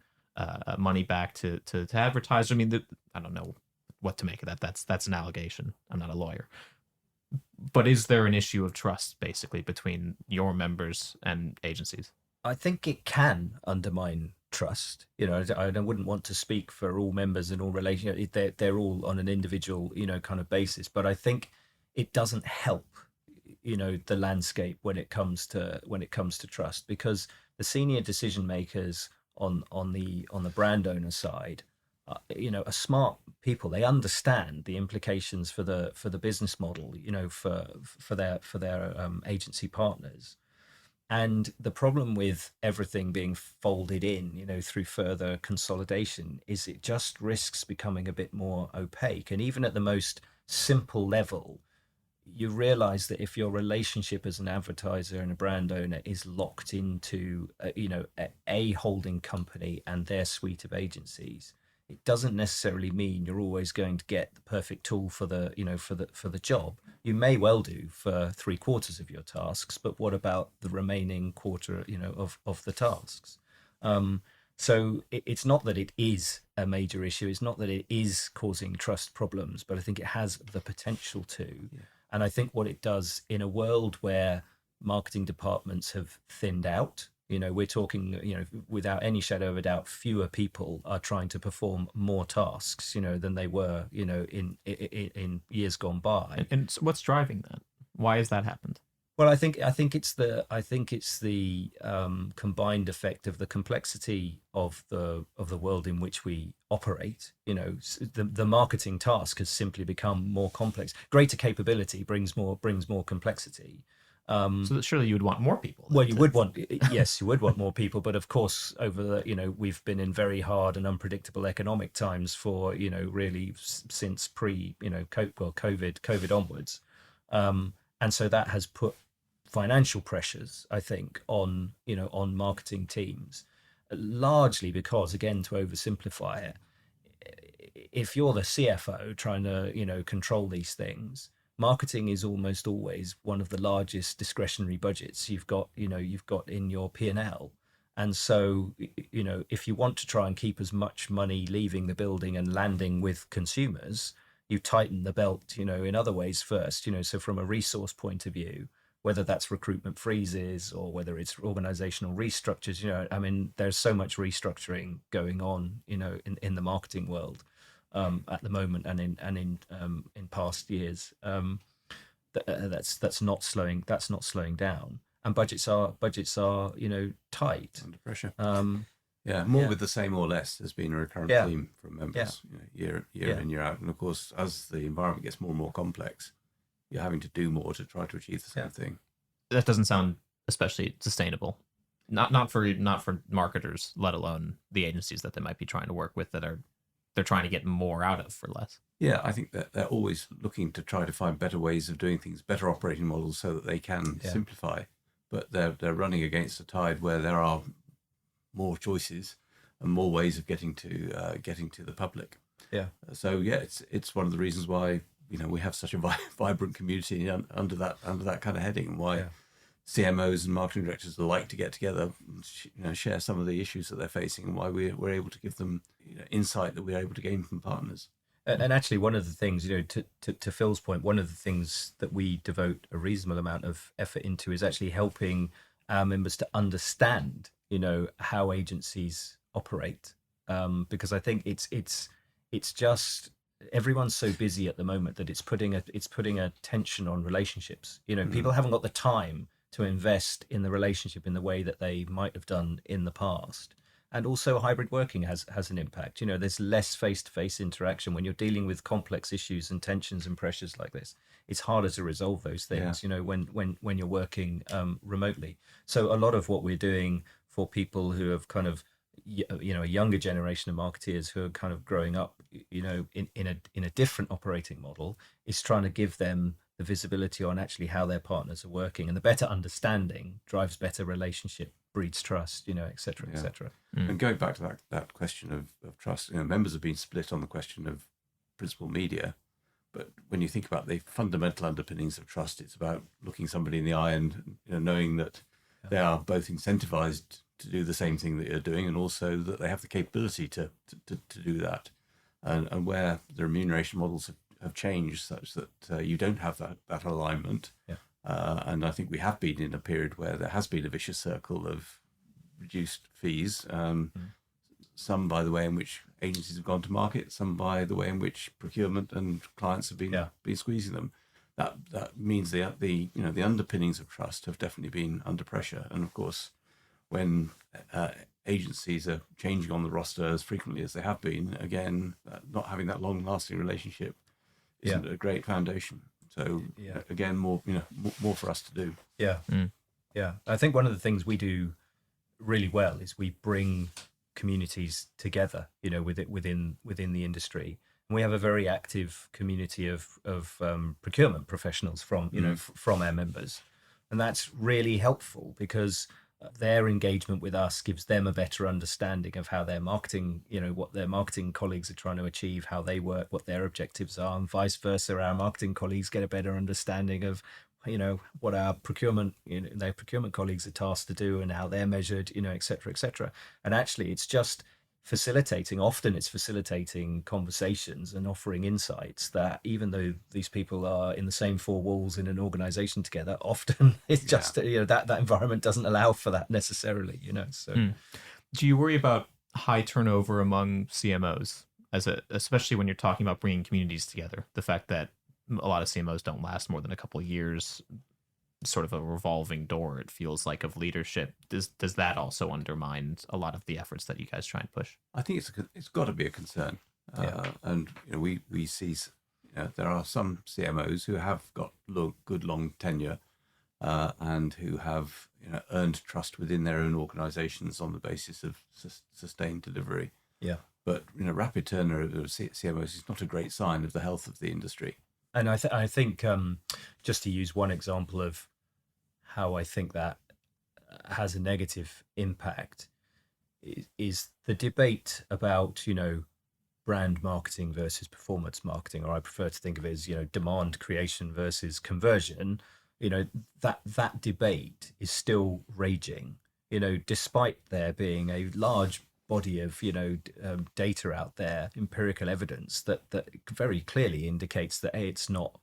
money back to advertisers. I mean, I don't know what to make of that. That's an allegation. I'm not a lawyer. But is there an issue of trust, basically, between your members and agencies? I think it can undermine trust. I wouldn't want to speak for all members and all relations. They're all on an individual, kind of basis. But I think it doesn't help, the landscape when it comes to trust, because the senior decision makers on the brand owner side, are smart people. They understand the implications for the business model, for their agency partners. And the problem with everything being folded in, through further consolidation, is it just risks becoming a bit more opaque. And even at the most simple level, you realize that if your relationship as an advertiser and a brand owner is locked into, a holding company and their suite of agencies, it doesn't necessarily mean you're always going to get the perfect tool for the job. You may well do for 3/4 of your tasks, but what about the remaining quarter, of the tasks? So it's not that it is a major issue. It's not that it is causing trust problems, but I think it has the potential to. Yeah. And I think what it does in a world where marketing departments have thinned out, we're talking, without any shadow of a doubt, fewer people are trying to perform more tasks, than they were, in years gone by. And so what's driving that? Why has that happened? Well, I think it's the combined effect of the complexity of the world in which we operate. The marketing task has simply become more complex. Greater capability brings more complexity. So that surely you would want more people. Well, you would want more people, but of course, over we've been in very hard and unpredictable economic times for really since COVID onwards, and so that has put financial pressures, I think, on marketing teams, largely because, again, to oversimplify it, if you're the CFO trying to control these things, marketing is almost always one of the largest discretionary budgets you've got in your P&L. And so, if you want to try and keep as much money leaving the building and landing with consumers, you tighten the belt, in other ways first, so from a resource point of view, whether that's recruitment freezes or whether it's organizational restructures, I mean, there's so much restructuring going on, in the marketing world. At the moment and in past years, that's not slowing down, and budgets are tight, under pressure. With the same or less has been a recurrent theme from members, year in, year out. And of course, as the environment gets more and more complex, you're having to do more to try to achieve the same thing. That doesn't sound especially sustainable. Not for marketers, let alone the agencies that they might be trying to work with that they're trying to get more out of for less. Yeah, I think that they're always looking to try to find better ways of doing things, better operating models, so that they can simplify. But they're running against a tide where there are more choices and more ways of getting to the public. Yeah. So it's one of the reasons why we have such a vibrant community under that kind of heading, and why CMOs and marketing directors like to get together and share some of the issues that they're facing, and why we're able to give them insight that we're able to gain from partners. And actually, one of the things, to Phil's point, one of the things that we devote a reasonable amount of effort into is actually helping our members to understand, how agencies operate, because I think it's just everyone's so busy at the moment that it's putting a tension on relationships. People haven't got the time to invest in the relationship in the way that they might have done in the past. And also hybrid working has an impact. There's less face-to-face interaction when you're dealing with complex issues and tensions and pressures like this. It's harder to resolve those things, when you're working remotely. So a lot of what we're doing for people who have kind of, a younger generation of marketeers who are kind of growing up, in a different operating model, is trying to give them the visibility on actually how their partners are working, and the better understanding drives better relationship, breeds trust, et cetera, et cetera. And going back to that question of trust, members have been split on the question of principal media. But when you think about the fundamental underpinnings of trust, it's about looking somebody in the eye and knowing that they are both incentivized to do the same thing that you're doing, and also that they have the capability to do that. And where the remuneration models have changed such that you don't have that alignment. Yeah. And I think we have been in a period where there has been a vicious circle of reduced fees, some by the way in which agencies have gone to market, some by the way in which procurement and clients have been squeezing them. That means the underpinnings of trust have definitely been under pressure. And of course, when agencies are changing on the roster as frequently as they have been, again, not having that long-lasting relationship isn't a great foundation. So again, more for us to do. Yeah. I think one of the things we do really well is we bring communities together, within the industry. And we have a very active community of procurement professionals from from our members, and that's really helpful because their engagement with us gives them a better understanding of how their marketing, what their marketing colleagues are trying to achieve, how they work, what their objectives are, and vice versa. Our marketing colleagues get a better understanding of, what our procurement, their procurement colleagues are tasked to do and how they're measured, et cetera, et cetera. And actually, it's just often it's facilitating conversations and offering insights that, even though these people are in the same four walls in an organization together, often it's just that environment doesn't allow for that necessarily. So do you worry about high turnover among CMOs, especially when you're talking about bringing communities together? The fact that a lot of CMOs don't last more than a couple of years, sort of a revolving door, it feels like, of leadership. Does that also undermine a lot of the efforts that you guys try and push? I think it's got to be a concern. And we see there are some CMOs who have got good long tenure and who have earned trust within their own organizations on the basis of sustained delivery. But rapid turnover of CMOs is not a great sign of the health of the industry. And I think just to use one example of how I think that has a negative impact is the debate about, brand marketing versus performance marketing, or I prefer to think of it as, demand creation versus conversion. That debate is still raging, despite there being a large body of data out there, empirical evidence that very clearly indicates that it's not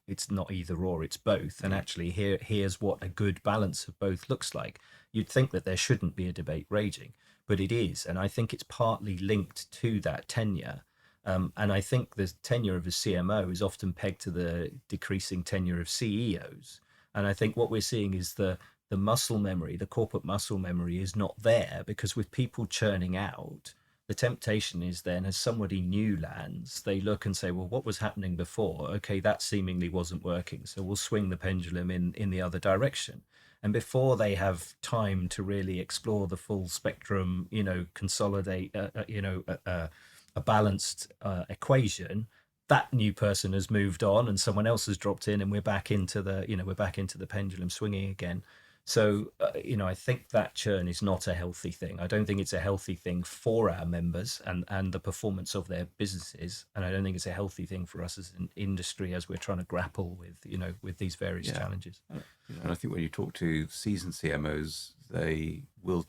either or, it's both. And actually here's what a good balance of both looks like. You'd think that there shouldn't be a debate raging, but it is. And I think it's partly linked to that tenure. And I think the tenure of a CMO is often pegged to the decreasing tenure of CEOs. And I think what we're seeing is the muscle memory, the corporate muscle memory, is not there, because with people churning out, the temptation is then, as somebody new lands, they look and say, well, what was happening before? Okay, that seemingly wasn't working, so we'll swing the pendulum in the other direction. And before they have time to really explore the full spectrum, consolidate, a balanced equation, that new person has moved on and someone else has dropped in, and we're back into the pendulum swinging again. So, I think that churn is not a healthy thing. I don't think it's a healthy thing for our members and the performance of their businesses. And I don't think it's a healthy thing for us as an industry as we're trying to grapple with these various challenges. And I think when you talk to seasoned CMOs, they will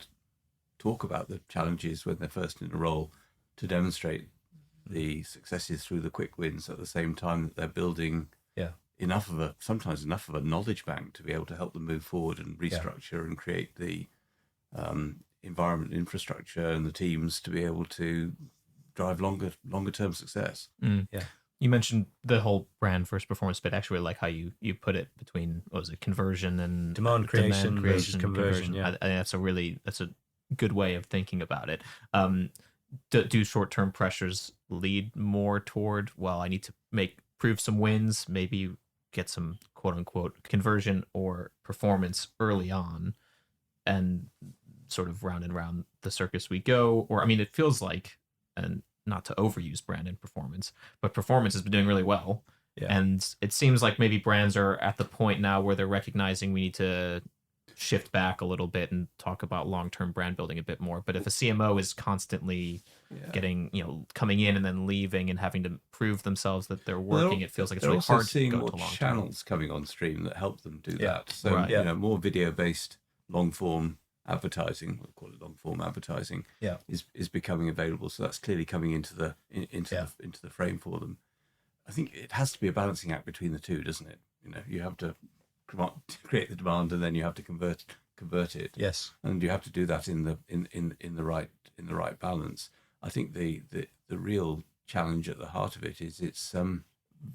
talk about the challenges when they're first in a role to demonstrate the successes through the quick wins, at the same time that they're building sometimes enough of a knowledge bank to be able to help them move forward and restructure and create the environment, infrastructure, and the teams to be able to drive longer term success. You mentioned the whole brand versus performance bit. Actually, I like how you put it between, what was it, conversion and Demand creation versus conversion. Yeah. I think that's a good way of thinking about it. Do short-term pressures lead more toward, well, I need to prove some wins, maybe get some quote unquote conversion or performance early on, and sort of round and round the circus we go? Or, I mean, it feels like, and not to overuse brand and performance, but performance has been doing really well. Yeah. And it seems like maybe brands are at the point now where they're recognizing we need to shift back a little bit and talk about long-term brand building a bit more. But if a CMO is constantly getting, coming in and then leaving and having to prove themselves that they're working, it feels like it's really hard to go to long-term. Channels coming on stream that help them do that. So, right. More video-based, long-form advertising, we'll call it long-form advertising, is becoming available. So that's clearly coming into the frame for them. I think it has to be a balancing act between the two, doesn't it? You have to create the demand, and then you have to convert it. Yes, and you have to do that in the right balance. I think the real challenge at the heart of it is it's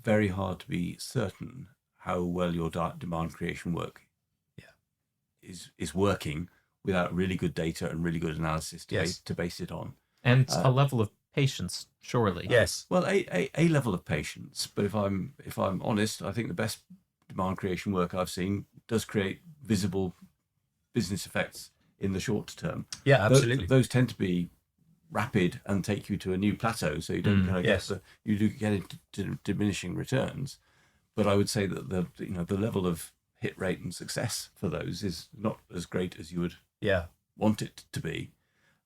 very hard to be certain how well your demand creation work is working without really good data and really good analysis to base it on, and a level of patience, surely. Yes. Well, a level of patience. But if I'm honest, I think the best demand creation work I've seen does create visible business effects in the short term. Yeah, absolutely. Those tend to be rapid and take you to a new plateau, so you don't you do get into diminishing returns. But I would say that the level of hit rate and success for those is not as great as you would want it to be,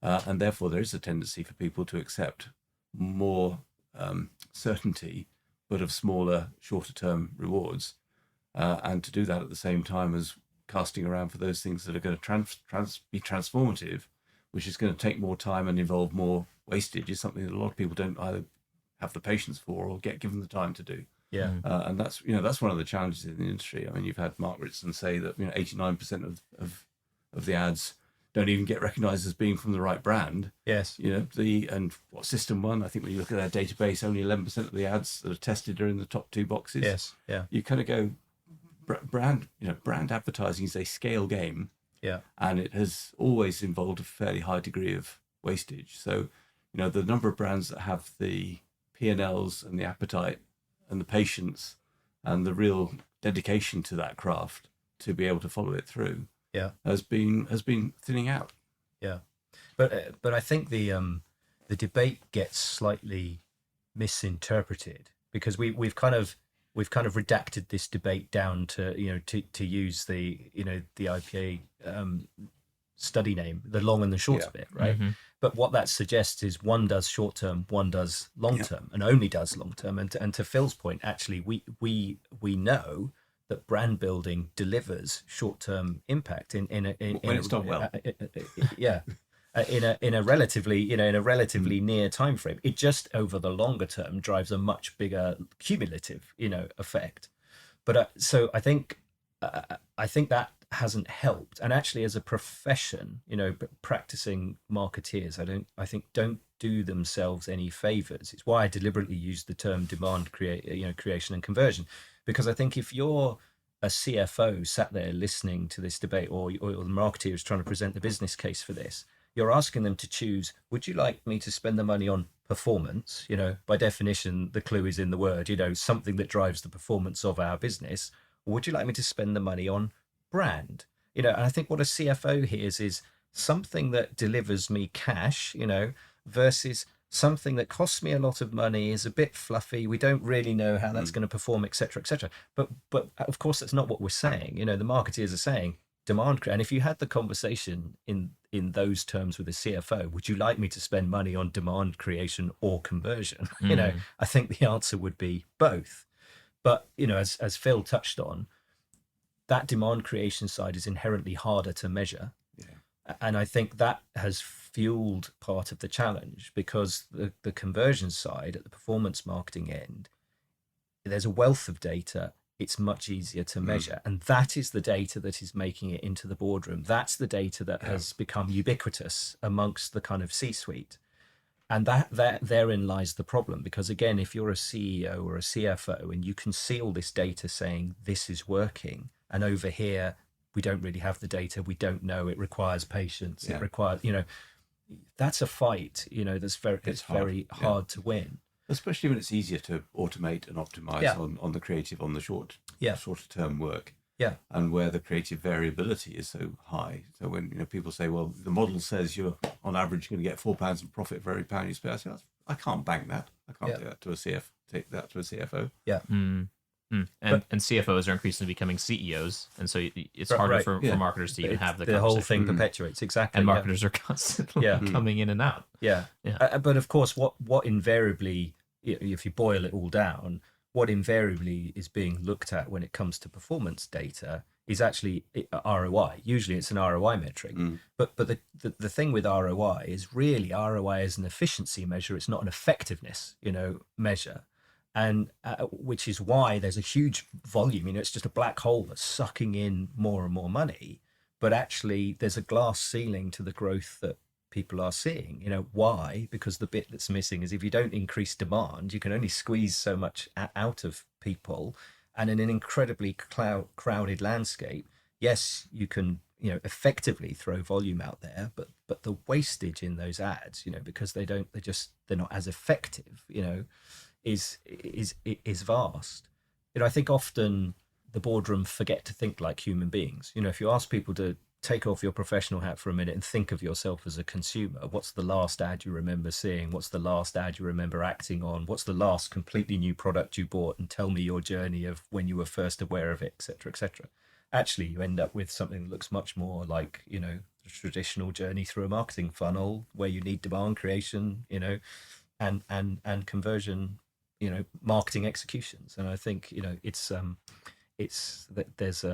and therefore there is a tendency for people to accept more certainty, but of smaller, shorter term rewards. And to do that at the same time as casting around for those things that are going to be transformative, which is going to take more time and involve more wastage, is something that a lot of people don't either have the patience for or get given the time to do. Yeah. And that's one of the challenges in the industry. I mean, you've had Mark Ritson say that 89% of the ads don't even get recognised as being from the right brand. Yes. System One, I think when you look at their database, only 11% of the ads that are tested are in the top two boxes. Yes. Yeah. You kind of go, brand advertising is a scale game. Yeah. And it has always involved a fairly high degree of wastage. So, the number of brands that have the P&Ls and the appetite and the patience and the real dedication to that craft to be able to follow it through has been thinning out. Yeah. But I think the debate gets slightly misinterpreted because we've kind of redacted this debate down to to use the IPA study name, the long and the short of it, right? Mm-hmm. But what that suggests is one does short term, one does long term, and only does long term. And to Phil's point, actually, we know that brand building delivers short term impact in when it's done well. In a relatively near time frame. It just over the longer term drives a much bigger cumulative effect. But so I think that hasn't helped. And actually, as a profession, practicing marketeers, I think don't do themselves any favors. It's why I deliberately use the term demand creation and conversion, because I think if you're a CFO sat there listening to this debate, or the marketeer is trying to present the business case for this, you're asking them to choose, would you like me to spend the money on performance? By definition, the clue is in the word, something that drives the performance of our business. Or would you like me to spend the money on brand? And I think what a CFO hears is something that delivers me cash, versus something that costs me a lot of money, is a bit fluffy. We don't really know how that's going to perform, et cetera, et cetera. But of course, that's not what we're saying. The marketeers are saying demand. And if you had the conversation in those terms with a CFO, would you like me to spend money on demand creation or conversion? I think the answer would be both. But, as Phil touched on, that demand creation side is inherently harder to measure. Yeah. And I think that has fueled part of the challenge, because the conversion side at the performance marketing end, there's a wealth of data. It's much easier to measure. And that is the data that is making it into the boardroom. That's the data that has become ubiquitous amongst the kind of C-suite. And that therein lies the problem, because again, if you're a CEO or a CFO and you can see all this data saying this is working, and over here we don't really have the data, we don't know, it requires patience, it requires, that's a fight, that's very hard to win. Especially when it's easier to automate and optimize on the creative, on the shorter term work. Yeah. And where the creative variability is so high. So when people say, well, the model says you're on average going to get £4 in profit for every pound you spend, I say, I can't bank that. I can't do that to take that to a CFO. Yeah. And CFOs are increasingly becoming CEOs, and so it's harder for marketers to even have the whole thing perpetuates, exactly. And marketers are constantly coming in and out. Yeah. But of course, what invariably, if you boil it all down, what invariably is being looked at when it comes to performance data is actually ROI. Usually it's an ROI metric. But the thing with ROI is really ROI is an efficiency measure. It's not an effectiveness, measure. And which is why there's a huge volume. It's just a black hole that's sucking in more and more money. But actually there's a glass ceiling to the growth that people are seeing. Why? Because the bit that's missing is if you don't increase demand, you can only squeeze so much out of people. And in an incredibly crowded landscape, yes, you can effectively throw volume out there, but the wastage in those ads, because they're not as effective, is vast. I think often the boardroom forget to think like human beings. If you ask people to take off your professional hat for a minute and think of yourself as a consumer. What's the last ad you remember seeing? What's the last ad you remember acting on? What's the last completely new product you bought? And tell me your journey of when you were first aware of it, et cetera, et cetera. Actually, you end up with something that looks much more like, the traditional journey through a marketing funnel where you need demand creation, and conversion, marketing executions. And I think, it's that there's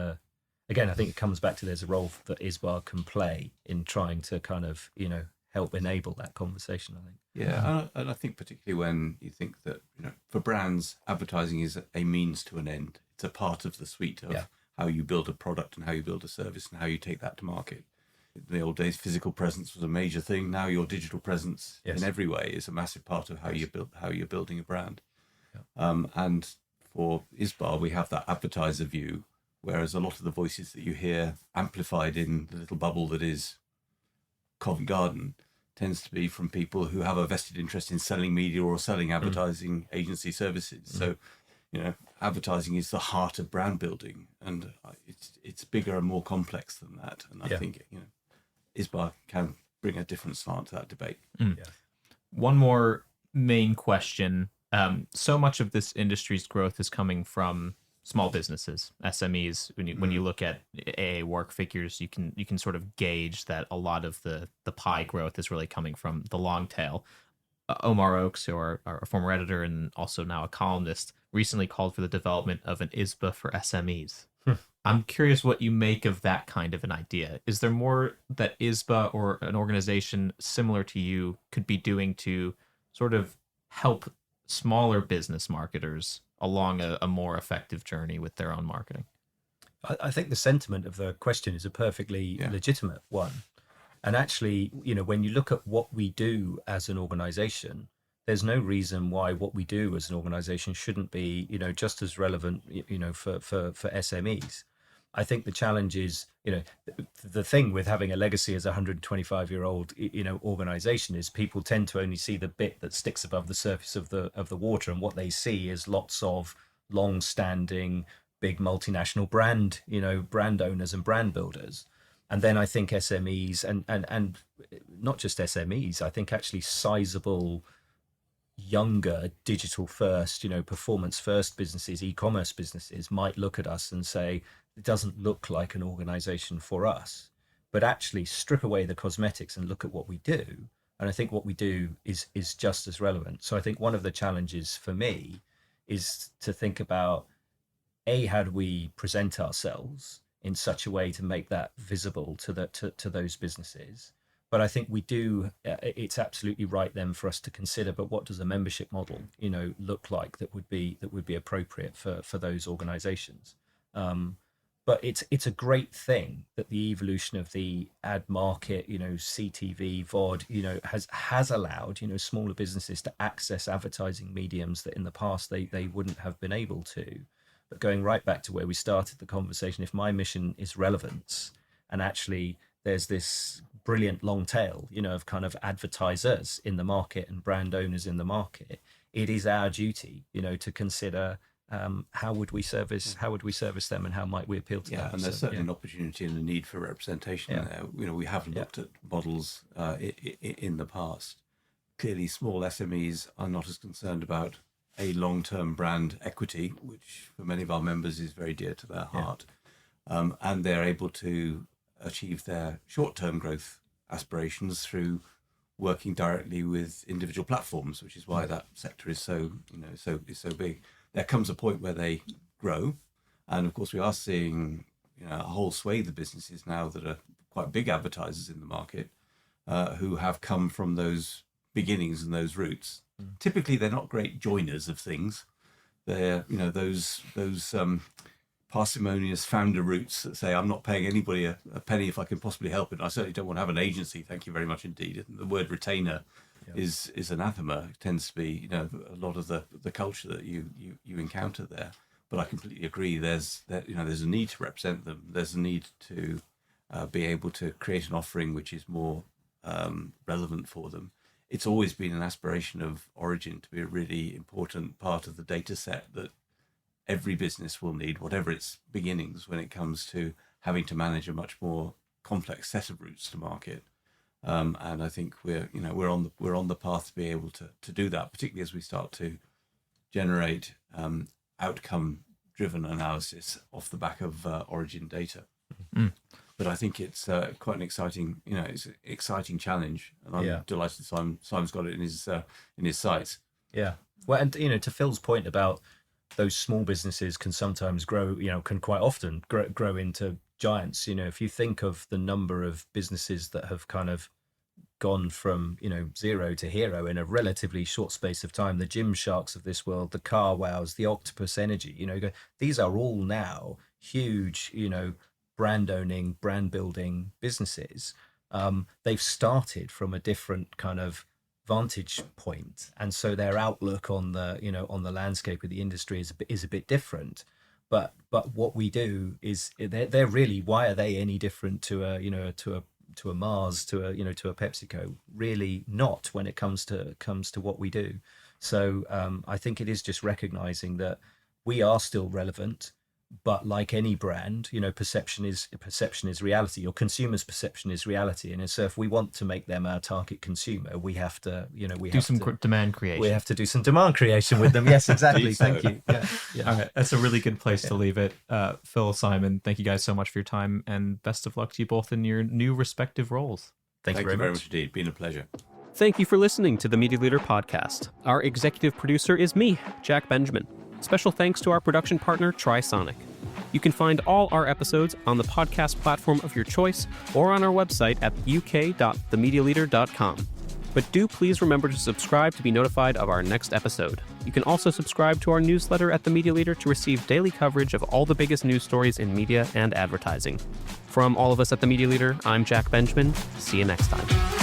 again, I think it comes back to there's a role that Isba can play in trying to kind of, help enable that conversation, I think. Yeah, and I think particularly when you think that, for brands, advertising is a means to an end. It's a part of the suite of how you build a product and how you build a service and how you take that to market. In the old days, physical presence was a major thing. Now your digital presence in every way is a massive part of how you're building a brand. Yeah. And for Isba, we have that advertiser view, whereas a lot of the voices that you hear amplified in the little bubble that is Covent Garden tends to be from people who have a vested interest in selling media or selling advertising agency services. So, advertising is the heart of brand building, and it's bigger and more complex than that. And I think, Isba can bring a different slant to that debate. Yeah. One more main question. So much of this industry's growth is coming from small businesses, SMEs. When you look at AA work figures, you can sort of gauge that a lot of the pie growth is really coming from the long tail. Omar Oakes, who are a former editor and also now a columnist, recently called for the development of an Isba for SMEs. I'm curious what you make of that kind of an idea. Is there more that Isba or an organization similar to you could be doing to sort of help smaller business marketers along a more effective journey with their own marketing? I think the sentiment of the question is a perfectly legitimate one. And actually, when you look at what we do as an organization, there's no reason why what we do as an organization shouldn't be, just as relevant, for SMEs. I think the challenge is, the thing with having a legacy as a 125-year-old, organization is people tend to only see the bit that sticks above the surface of the water, and what they see is lots of long-standing, big multinational brand owners and brand builders. And then I think SMEs and not just SMEs, I think actually sizable, younger, digital first, performance first businesses, e-commerce businesses might look at us and say, it doesn't look like an organization for us. But actually strip away the cosmetics and look at what we do. And I think what we do is just as relevant. So I think one of the challenges for me is to think about, how do we present ourselves in such a way to make that visible to those businesses? But I think we do. It's absolutely right then for us to consider. But what does a membership model, look like that would be appropriate for those organisations? but it's a great thing that the evolution of the ad market, CTV, VOD, has allowed, smaller businesses to access advertising mediums that in the past they wouldn't have been able to. But going right back to where we started the conversation, if my mission is relevance, and actually there's this brilliant long tail, of kind of advertisers in the market and brand owners in the market, it is our duty, to consider how would we service them, and how might we appeal to them. And there's certainly an opportunity and a need for representation there. We have looked at models in the past. Clearly, small SMEs are not as concerned about a long-term brand equity, which for many of our members is very dear to their heart, and they're able to achieve their short-term growth aspirations through working directly with individual platforms, which is why that sector is so big. There comes a point where they grow, and of course we are seeing a whole swathe of businesses now that are quite big advertisers in the market, who have come from those beginnings and those roots. Typically, they're not great joiners of things. They're those parsimonious founder roots that say, I'm not paying anybody a penny if I can possibly help it. I certainly don't want to have an agency. Thank you very much indeed. And the word retainer is anathema. It tends to be a lot of the culture that you encounter there. But I completely agree. There's a need to represent them. There's a need to be able to create an offering which is more relevant for them. It's always been an aspiration of Origin to be a really important part of the data set that every business will need, whatever its beginnings, when it comes to having to manage a much more complex set of routes to market. And I think we're on the path to be able to do that, particularly as we start to generate outcome-driven analysis off the back of Origin data. Mm. But I think it's quite an exciting, it's an exciting challenge, and I'm delighted Simon's got it in his sights. Yeah, well, and to Phil's point about those small businesses can sometimes grow, can quite often grow into giants. If you think of the number of businesses that have kind of gone from zero to hero in a relatively short space of time, the Gymsharks of this world, the CarWows, the Octopus Energy, these are all now huge, brand owning, brand building businesses. They've started from a different kind of vantage point, and so their outlook on the landscape of the industry is a bit different. But what we do is they're really, why are they any different to a Mars, to a PepsiCo? Really not, when it comes to what we do. So I think it is just recognizing that we are still relevant. But like any brand, perception is reality. Your consumer's perception is reality, and so if we want to make them our target consumer, we have to, do some demand creation. We have to do some demand creation with them. Yes, exactly. Thank you. Yeah. All right, that's a really good place to leave it. Phil, Simon, thank you guys so much for your time, and best of luck to you both in your new respective roles. Thank you very much indeed. Been a pleasure. Thank you for listening to the Media Leader Podcast. Our executive producer is me, Jack Benjamin. Special thanks to our production partner, Trisonic. You can find all our episodes on the podcast platform of your choice or on our website at uk.themedialeader.com. But do please remember to subscribe to be notified of our next episode. You can also subscribe to our newsletter at The Media Leader to receive daily coverage of all the biggest news stories in media and advertising. From all of us at The Media Leader, I'm Jack Benjamin. See you next time.